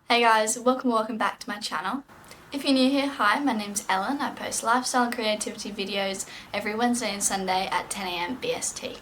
Hey guys, welcome back to my channel. If you're new here, hi, my name's Ellen. I post lifestyle and creativity videos every Wednesday and Sunday at 10 AM BST.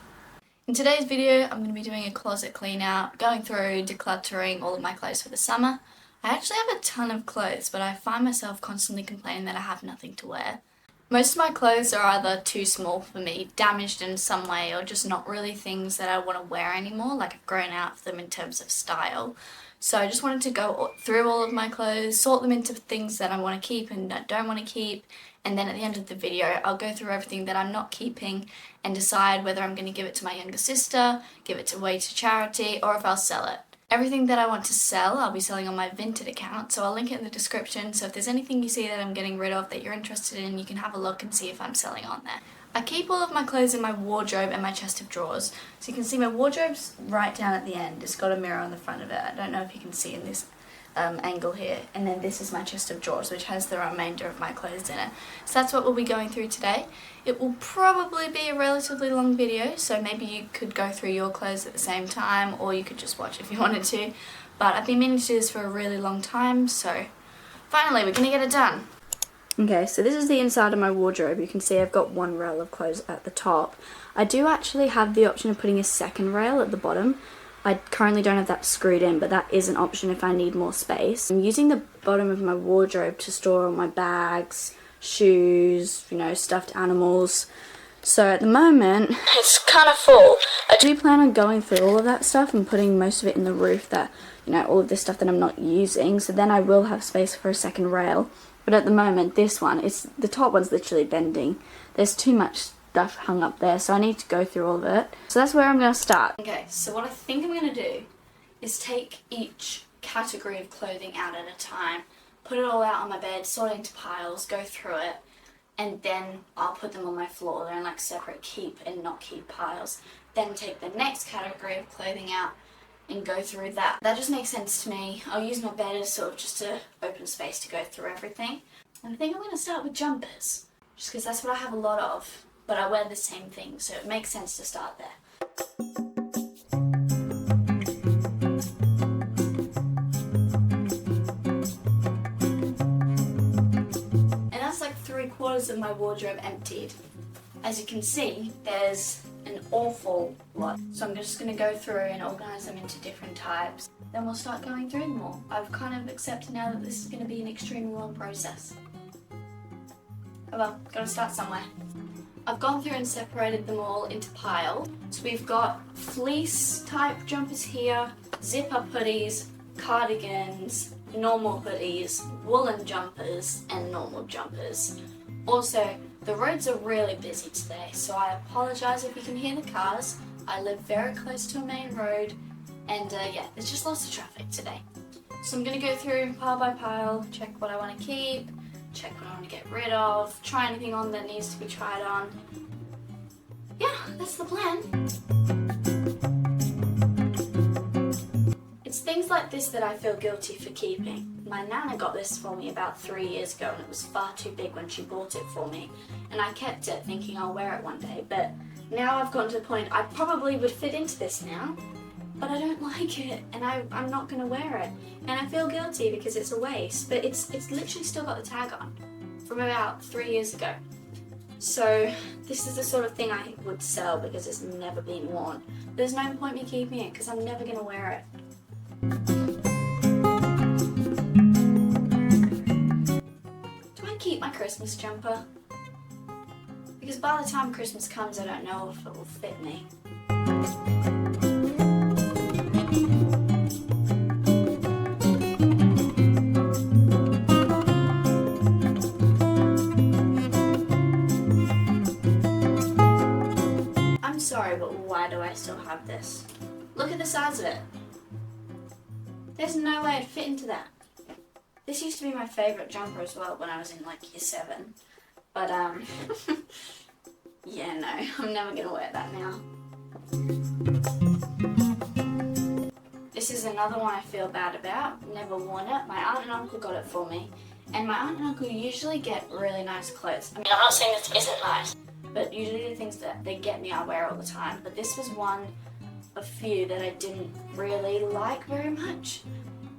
In today's video, I'm going to be doing a closet clean out, going through decluttering all of my clothes for the summer. I actually have a ton of clothes, but I find myself constantly complaining that I have nothing to wear. Most of my clothes are either too small for me, damaged in some way, or just not really things that I want to wear anymore, like I've grown out of them in terms of style. So I just wanted to go through all of my clothes, sort them into things that I want to keep and that I don't want to keep, and then at the end of the video I'll go through everything that I'm not keeping and decide whether I'm going to give it to my younger sister, give it away to charity, or if I'll sell it. Everything that I want to sell, I'll be selling on my Vinted account, so I'll link it in the description, so if there's anything you see that I'm getting rid of that you're interested in, you can have a look and see if I'm selling on there. I keep all of my clothes in my wardrobe and my chest of drawers, so you can see my wardrobe's right down at the end. It's got a mirror on the front of it. I don't know if you can see in this angle here. And then this is my chest of drawers, which has the remainder of my clothes in it. So that's what we'll be going through today. It will probably be a relatively long video, so maybe you could go through your clothes at the same time, or you could just watch if you wanted to. But I've been meaning to do this for a really long time, so finally we're going to get it done. Okay, so this is the inside of my wardrobe. You can see I've got one rail of clothes at the top. I do actually have the option of putting a second rail at the bottom. I currently don't have that screwed in, but that is an option if I need more space. I'm using the bottom of my wardrobe to store all my bags, shoes, stuffed animals. So at the moment, it's kind of full. I do plan on going through all of that stuff and putting most of it in the roof, that, all of this stuff that I'm not using. So then I will have space for a second rail. But at the moment, this one, the top one's literally bending. There's too much stuff hung up there, so I need to go through all of it. So that's where I'm going to start. Okay, so what I think I'm going to do is take each category of clothing out at a time, put it all out on my bed, sort it into piles, go through it, and then I'll put them on my floor. They're in like separate keep and not keep piles. Then take the next category of clothing out and go through that. That just makes sense to me. I'll use my bed as sort of just an open space to go through everything. And I think I'm going to start with jumpers, just because that's what I have a lot of, but I wear the same thing, so it makes sense to start there. And that's like 3/4 of my wardrobe emptied. As you can see, there's an awful lot. So I'm just going to go through and organise them into different types. Then we'll start going through them all. I've kind of accepted now that this is going to be an extremely long process. Oh well, gotta start somewhere. I've gone through and separated them all into piles. So we've got fleece type jumpers here, zip up hoodies, cardigans, normal hoodies, woolen jumpers, and normal jumpers. Also, the roads are really busy today, so I apologise if you can hear the cars. I live very close to a main road, and yeah, there's just lots of traffic today. So I'm going to go through pile by pile, check what I want to keep, check what I want to get rid of, try anything on that needs to be tried on. Yeah, that's the plan. It's things like this that I feel guilty for keeping. My nana got this for me about 3 years ago, and it was far too big when she bought it for me, and I kept it thinking I'll wear it one day, but now I've gotten to the point I probably would fit into this now, but I don't like it, and I'm not going to wear it, and I feel guilty because it's a waste, but it's literally still got the tag on from about 3 years ago. So this is the sort of thing I would sell because it's never been worn. There's no point me keeping it because I'm never going to wear it. Do I keep my Christmas jumper? Because by the time Christmas comes, I don't know if it will fit me. I'm sorry, but why do I still have this? Look at the size of it. There's no way I'd fit into that. This used to be my favourite jumper as well when I was in like year 7. But yeah, no, I'm never going to wear that now. This is another one I feel bad about. Never worn it. My aunt and uncle got it for me. And my aunt and uncle usually get really nice clothes. I mean, I'm not saying this isn't nice, but usually the things that they get me I wear all the time. But this was one of few that I didn't really like very much.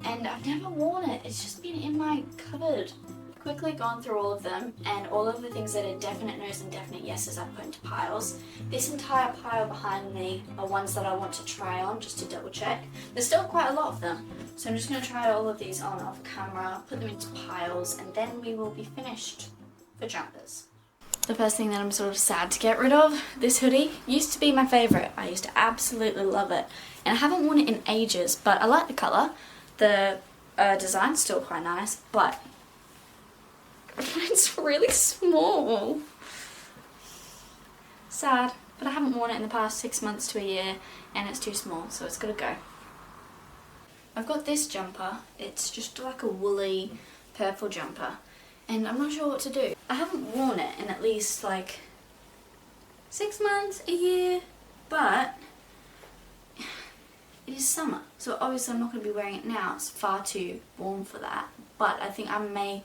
and I've never worn it. It's just been in my cupboard. Quickly gone through all of them, and all of the things that are definite no's and definite yeses I've put into piles. This entire pile behind me are ones that I want to try on just to double check. There's still quite a lot of them, so I'm just going to try all of these on off camera, put them into piles, and then we will be finished for jumpers. The first thing that I'm sort of sad to get rid of, this hoodie used to be my favourite. I used to absolutely love it, and I haven't worn it in ages, but I like the colour. The design's still quite nice, but it's really small. Sad, but I haven't worn it in the past 6 months to a year, and it's too small, so it's gotta go. I've got this jumper. It's just like a woolly purple jumper, and I'm not sure what to do. I haven't worn it in at least like 6 months, a year, but it is summer, so obviously I'm not going to be wearing it now. It's far too warm for that, but I think I may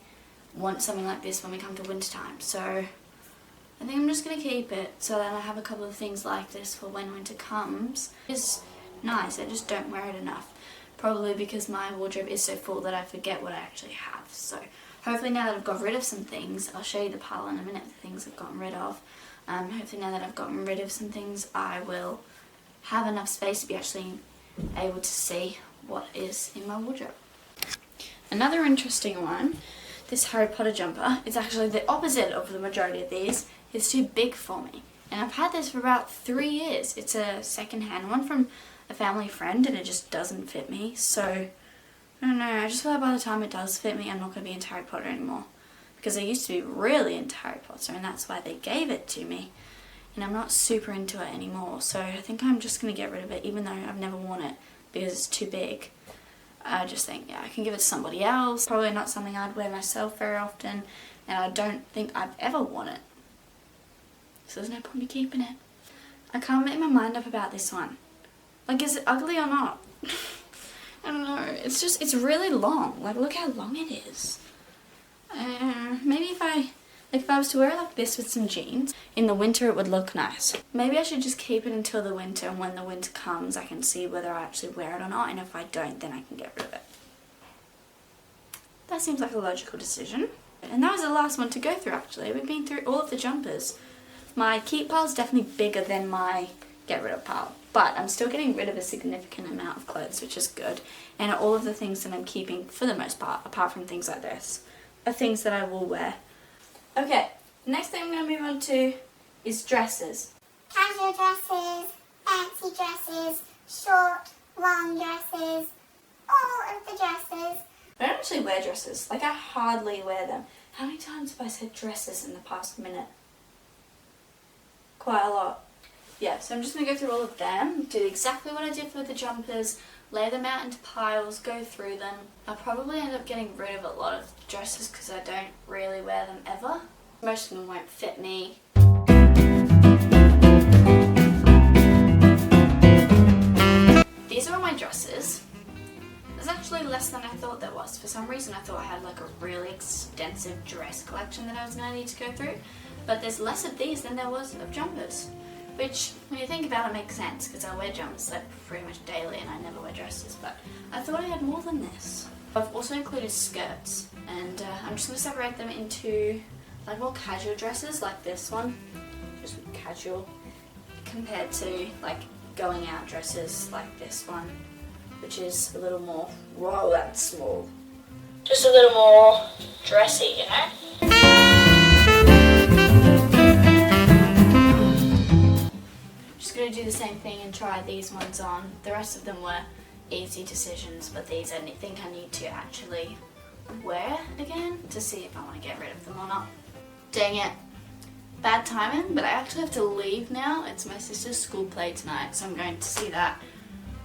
want something like this when we come to winter time, so I think I'm just going to keep it so that I have a couple of things like this for when winter comes. It's nice, I just don't wear it enough, probably because my wardrobe is so full that I forget what I actually have. So hopefully now that I've got rid of some things, I'll show you the pile in a minute, the things I've gotten rid of. Hopefully now that I've gotten rid of some things, I will have enough space to be actually able to see what is in my wardrobe. Another interesting one, this Harry Potter jumper, is actually the opposite of the majority of these. It's too big for me, and I've had this for about 3 years. It's a second-hand one from a family friend, and it just doesn't fit me, so I don't know, I just feel like by the time it does fit me, I'm not going to be into Harry Potter anymore, because I used to be really into Harry Potter, and that's why they gave it to me, and I'm not super into it anymore, so I think I'm just going to get rid of it, even though I've never worn it, because it's too big. I just think, yeah, I can give it to somebody else. Probably not something I'd wear myself very often, and I don't think I've ever worn it. So there's no point in keeping it. I can't make my mind up about this one. Like, is it ugly or not? I don't know. It's really long. Like, look how long it is. Maybe if I was to wear it like this with some jeans, in the winter it would look nice. Maybe I should just keep it until the winter, and when the winter comes I can see whether I actually wear it or not, and if I don't, then I can get rid of it. That seems like a logical decision. And that was the last one to go through actually. We've been through all of the jumpers. My keep pile is definitely bigger than my get rid of pile, but I'm still getting rid of a significant amount of clothes, which is good. And all of the things that I'm keeping, for the most part, apart from things like this, are things that I will wear. Okay, next thing I'm going to move on to is dresses. Casual dresses, fancy dresses, short, long dresses, all of the dresses. I don't actually wear dresses, like I hardly wear them. How many times have I said dresses in the past minute? Quite a lot. Yeah, so I'm just going to go through all of them, do exactly what I did for the jumpers, lay them out into piles, go through them. I'll probably end up getting rid of a lot of dresses because I don't really wear them ever. Most of them won't fit me. These are all my dresses. There's actually less than I thought there was. For some reason I thought I had like a really extensive dress collection that I was going to need to go through, but there's less of these than there was of jumpers. Which, when you think about it, makes sense, because I wear jumpers like pretty much daily and I never wear dresses, but I thought I had more than this. I've also included skirts, and I'm just going to separate them into like more casual dresses, like this one, just casual, compared to like going out dresses like this one, which is a little more, whoa, that's small, just a little more dressy, you know? Going to do the same thing and try these ones on. The rest of them were easy decisions, but these I think I need to actually wear again to see if I want to get rid of them or not. Dang it. Bad timing, but I actually have to leave now. It's my sister's school play tonight, so I'm going to see that.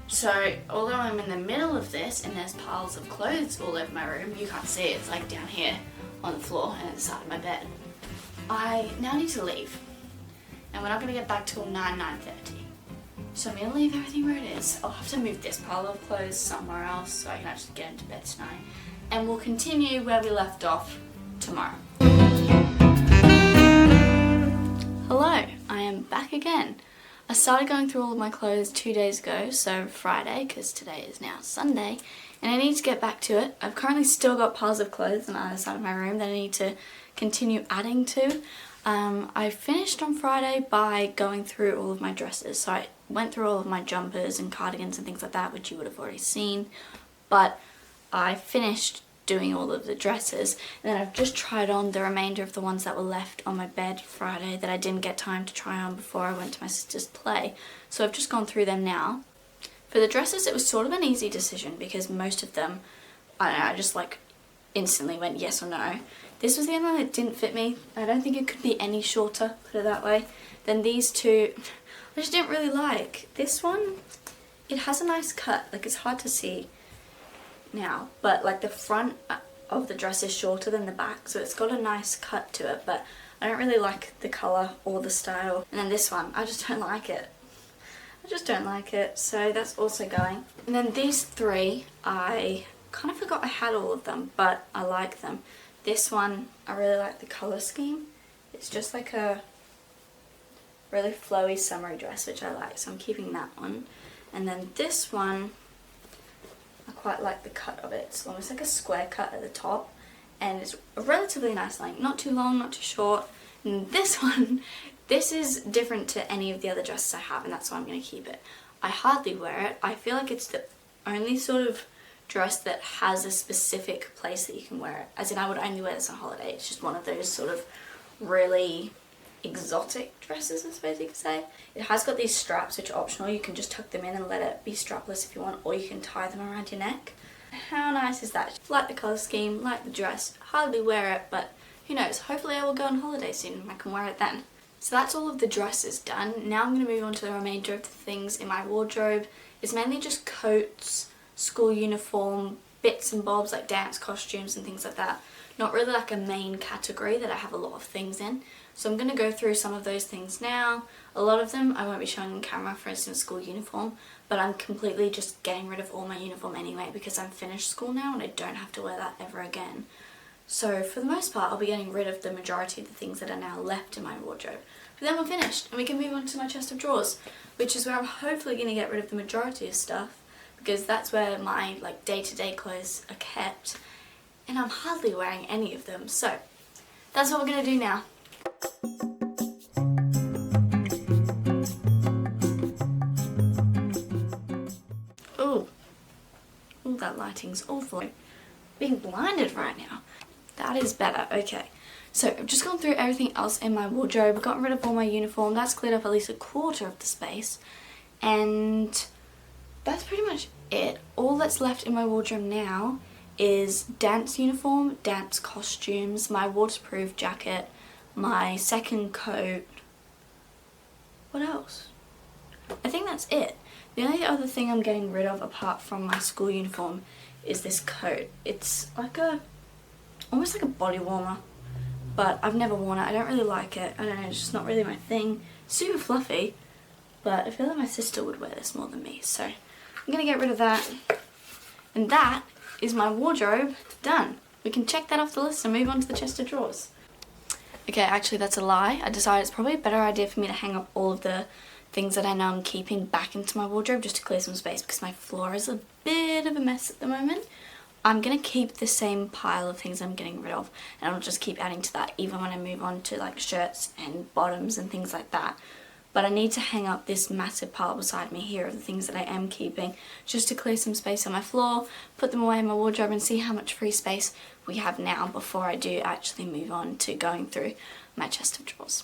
So although I'm in the middle of this and there's piles of clothes all over my room, you can't see it, it's like down here on the floor and at the side of my bed. I now need to leave. And we're not going to get back till 9:30. So I'm going to leave everything where it is. I'll have to move this pile of clothes somewhere else so I can actually get into bed tonight. And we'll continue where we left off tomorrow. Hello, I am back again. I started going through all of my clothes 2 days ago, so Friday, because today is now Sunday, and I need to get back to it. I've currently still got piles of clothes on either side of my room that I need to continue adding to. I finished on Friday by going through all of my dresses, so I went through all of my jumpers and cardigans and things like that, which you would have already seen, but I finished doing all of the dresses, and then I've just tried on the remainder of the ones that were left on my bed Friday that I didn't get time to try on before I went to my sister's play, so I've just gone through them now. For the dresses, it was sort of an easy decision because most of them, I don't know, I just like instantly went yes or no. This was the only one that didn't fit me. I don't think it could be any shorter, put it that way. Then these two, I just didn't really like. This one, it has a nice cut, like it's hard to see now, but like the front of the dress is shorter than the back, so it's got a nice cut to it, but I don't really like the colour or the style. And then this one, I just don't like it. I just don't like it, so that's also going. And then these three, I kind of forgot I had all of them, but I like them. This one, I really like the colour scheme. It's just like a really flowy summery dress, which I like, so I'm keeping that one. And then this one, I quite like the cut of it. It's almost like a square cut at the top, and it's a relatively nice length, not too long, not too short. And this one, this is different to any of the other dresses I have, and that's why I'm going to keep it. I hardly wear it. I feel like it's the only sort of dress that has a specific place that you can wear it. As in, I would only wear this on holiday. It's just one of those sort of really exotic dresses, I suppose you could say. It has got these straps which are optional. You can just tuck them in and let it be strapless if you want, or you can tie them around your neck. How nice is that? Like the colour scheme, like the dress. Hardly wear it, but who knows, hopefully I will go on holiday soon and I can wear it then. So that's all of the dresses done. Now I'm going to move on to the remainder of the things in my wardrobe. It's mainly just coats, school uniform, bits and bobs like dance costumes and things like that. Not really like a main category that I have a lot of things in. So I'm going to go through some of those things now. A lot of them I won't be showing on camera, for instance school uniform, but I'm completely just getting rid of all my uniform anyway because I'm finished school now and I don't have to wear that ever again. So for the most part I'll be getting rid of the majority of the things that are now left in my wardrobe. But then we're finished and we can move on to my chest of drawers, which is where I'm hopefully going to get rid of the majority of stuff because that's where my like day-to-day clothes are kept and I'm hardly wearing any of them. So that's what we're going to do now. Ooh, that lighting's awful. Being blinded right now. That is better. Okay, so I've just gone through everything else in my wardrobe, gotten rid of all my uniform. That's cleared up at least a quarter of the space, and that's pretty much it. All that's left in my wardrobe now is dance uniform, dance costumes, my waterproof jacket, my second coat. What else? I think that's it. The only other thing I'm getting rid of apart from my school uniform is this coat. It's like almost like a body warmer, but I've never worn it. I don't really like it. I don't know, it's just not really my thing. Super fluffy, but I feel like my sister would wear this more than me, so I'm gonna get rid of that. And that is my wardrobe done. We can check that off the list and move on to the chest of drawers. Okay, actually that's a lie. I decided it's probably a better idea for me to hang up all of the things that I know I'm keeping back into my wardrobe just to clear some space because my floor is a bit of a mess at the moment. I'm going to keep the same pile of things I'm getting rid of and I'll just keep adding to that even when I move on to like shirts and bottoms and things like that. But I need to hang up this massive pile beside me here of the things that I am keeping just to clear some space on my floor, put them away in my wardrobe and see how much free space we have now before I do actually move on to going through my chest of drawers.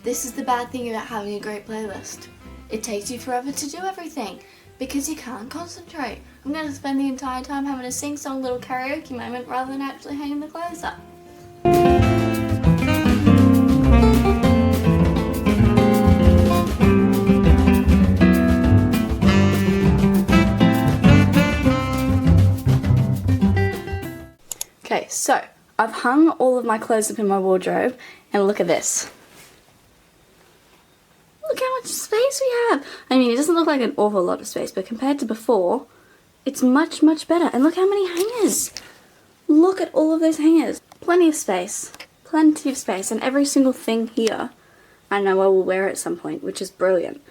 This is the bad thing about having a great playlist. It takes you forever to do everything because you can't concentrate. I'm going to spend the entire time having a sing-song little karaoke moment rather than actually hanging the clothes up. Okay, so I've hung all of my clothes up in my wardrobe and look at this. Look how much space we have. I mean, it doesn't look like an awful lot of space, but compared to before, it's much, much better. And look how many hangers. Look at all of those hangers. Plenty of space. Plenty of space. And every single thing here, I know I will wear at some point, which is brilliant.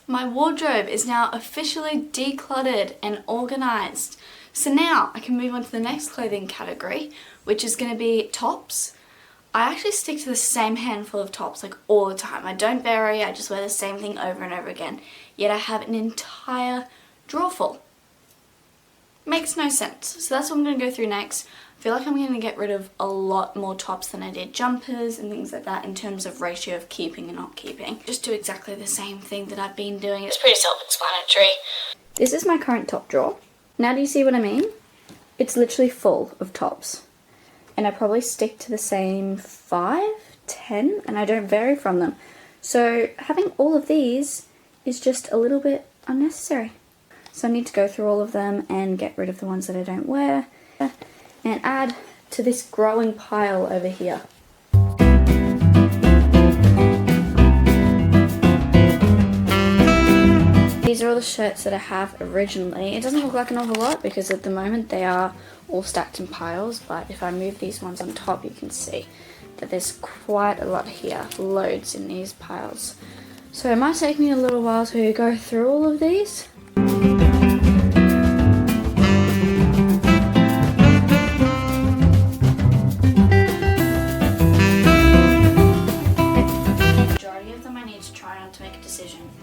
My wardrobe is now officially decluttered and organised. So now I can move on to the next clothing category, which is going to be tops. I actually stick to the same handful of tops like all the time. I don't vary, I just wear the same thing over and over again. Yet I have an entire drawer full. Makes no sense. So that's what I'm going to go through next. I feel like I'm going to get rid of a lot more tops than I did jumpers and things like that in terms of ratio of keeping and not keeping. Just do exactly the same thing that I've been doing. It's pretty self-explanatory. This is my current top drawer. Now do you see what I mean? It's literally full of tops. And I probably stick to the same 5, 10, and I don't vary from them. So having all of these is just a little bit unnecessary. So I need to go through all of them and get rid of the ones that I don't wear and add to this growing pile over here. These are all the shirts that I have originally. It doesn't look like an awful lot because at the moment they are all stacked in piles, but if I move these ones on top you can see that there's quite a lot here, loads in these piles. So it might take me a little while to go through all of these.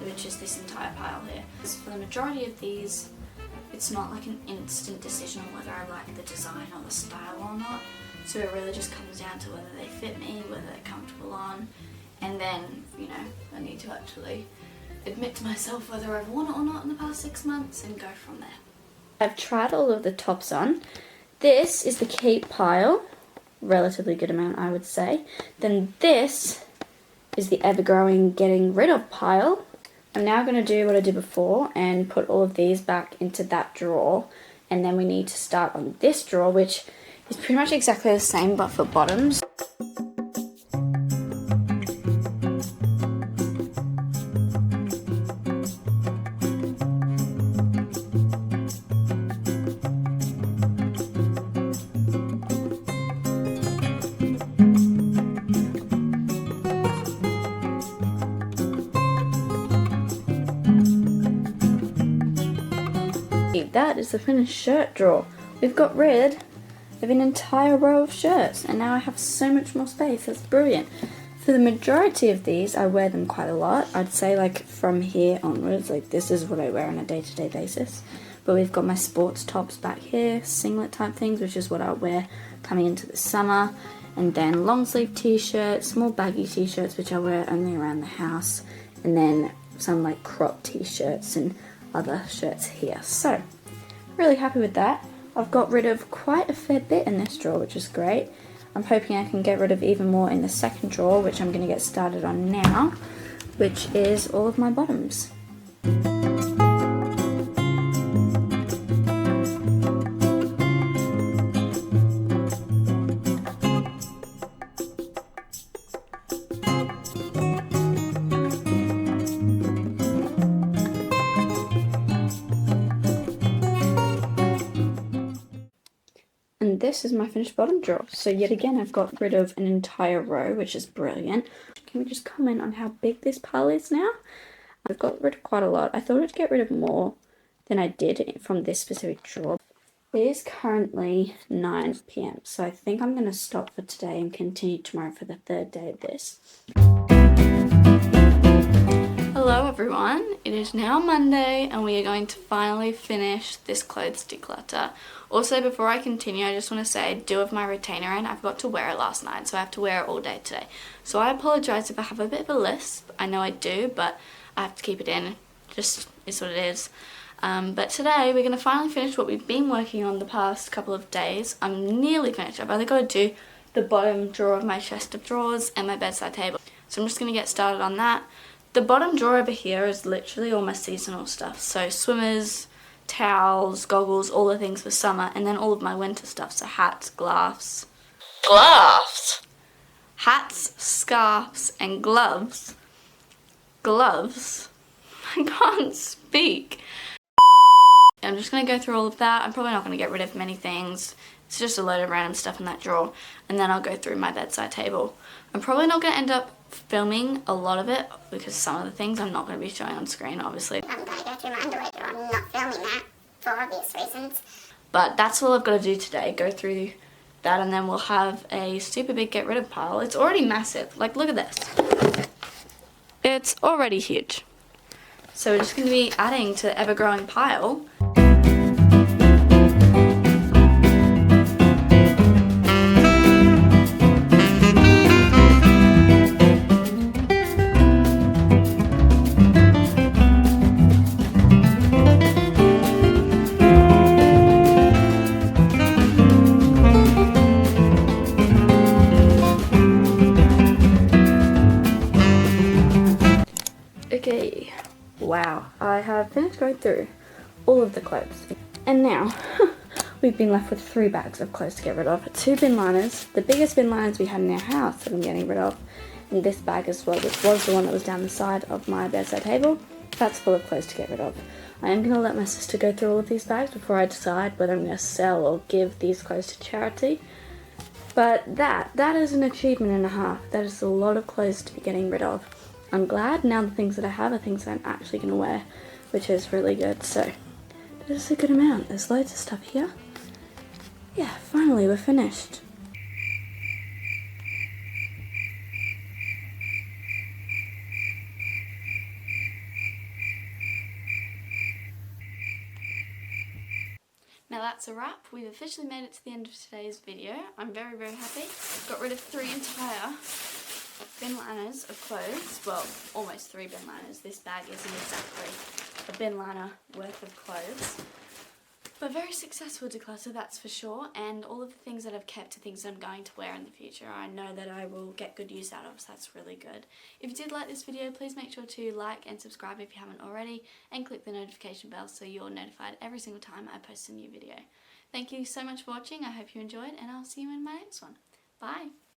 Which is this entire pile here. For the majority of these, it's not like an instant decision on whether I like the design or the style or not. So it really just comes down to whether they fit me, whether they're comfortable on, and then, you know, I need to actually admit to myself whether I've worn it or not in the past 6 months and go from there. I've tried all of the tops on. This is the keep pile, relatively good amount I would say. Then this is the ever-growing getting rid of pile. I'm now going to do what I did before and put all of these back into that drawer, and then we need to start on this drawer, which is pretty much exactly the same but for bottoms. That is the finished shirt drawer. We've got rid of an entire row of shirts and now I have so much more space. That's brilliant. For the majority of these, I wear them quite a lot. I'd say like from here onwards, like this is what I wear on a day-to-day basis. But we've got my sports tops back here, singlet type things, which is what I'll wear coming into the summer. And then long sleeve t-shirts, small baggy t-shirts, which I wear only around the house. And then some like crop t-shirts and other shirts here. So really happy with that. I've got rid of quite a fair bit in this drawer, which is great. I'm hoping I can get rid of even more in the second drawer, which I'm going to get started on now, which is all of my bottoms. And this is my finished bottom drawer. So yet again, I've got rid of an entire row, which is brilliant. Can we just comment on how big this pile is now? I've got rid of quite a lot. I thought I'd get rid of more than I did from this specific drawer. It is currently 9 PM, so I think I'm going to stop for today and continue tomorrow for the third day of this. Hello everyone, it is now Monday and we are going to finally finish this clothes declutter. Also, before I continue, I just want to say I do have my retainer in. I forgot to wear it last night, so I have to wear it all day today. So I apologise if I have a bit of a lisp. I know I do, but I have to keep it in. Just is what it is. But today we're going to finally finish what we've been working on the past couple of days. I'm nearly finished. I've only got to do the bottom drawer of my chest of drawers and my bedside table. So I'm just going to get started on that. The bottom drawer over here is literally all my seasonal stuff. So swimmers, towels, goggles, all the things for summer, and then all of my winter stuff. So hats, gloves. Hats, scarves, and gloves. Gloves? I can't speak. I'm just going to go through all of that. I'm probably not going to get rid of many things It's just a load of random stuff in that drawer, and then I'll go through my bedside table. I'm probably not going to end up filming a lot of it because some of the things I'm not going to be showing on screen, obviously. I'm going to go through my underwear drawer. I'm not filming that for obvious reasons. But that's all I've got to do today, go through that, and then we'll have a super big get rid of pile. It's already massive. Like, look at this. It's already huge. So we're just going to be adding to the ever-growing pile. Okay, wow, I have finished going through all of the clothes, and now we've been left with 3 bags of clothes to get rid of. 2 bin liners, the biggest bin liners we had in our house that I'm getting rid of, and this bag as well, which was the one that was down the side of my bedside table. That's full of clothes to get rid of. I am going to let my sister go through all of these bags before I decide whether I'm going to sell or give these clothes to charity. But that is an achievement and a half. That is a lot of clothes to be getting rid of. I'm glad now the things that I have are things that I'm actually going to wear, which is really good. So that is a good amount. There's loads of stuff here. Yeah, finally we're finished. Now that's a wrap. We've officially made it to the end of today's video. I'm very, very happy. Got rid of 3 entire bin liners of clothes. Well, almost 3 bin liners. This bag isn't exactly a bin liner worth of clothes. But very successful declutter, that's for sure. And all of the things that I've kept are things that I'm going to wear in the future. I know that I will get good use out of, so that's really good. If you did like this video, please make sure to like and subscribe if you haven't already, and click the notification bell so you're notified every single time I post a new video. Thank you so much for watching. I hope you enjoyed, and I'll see you in my next one. Bye!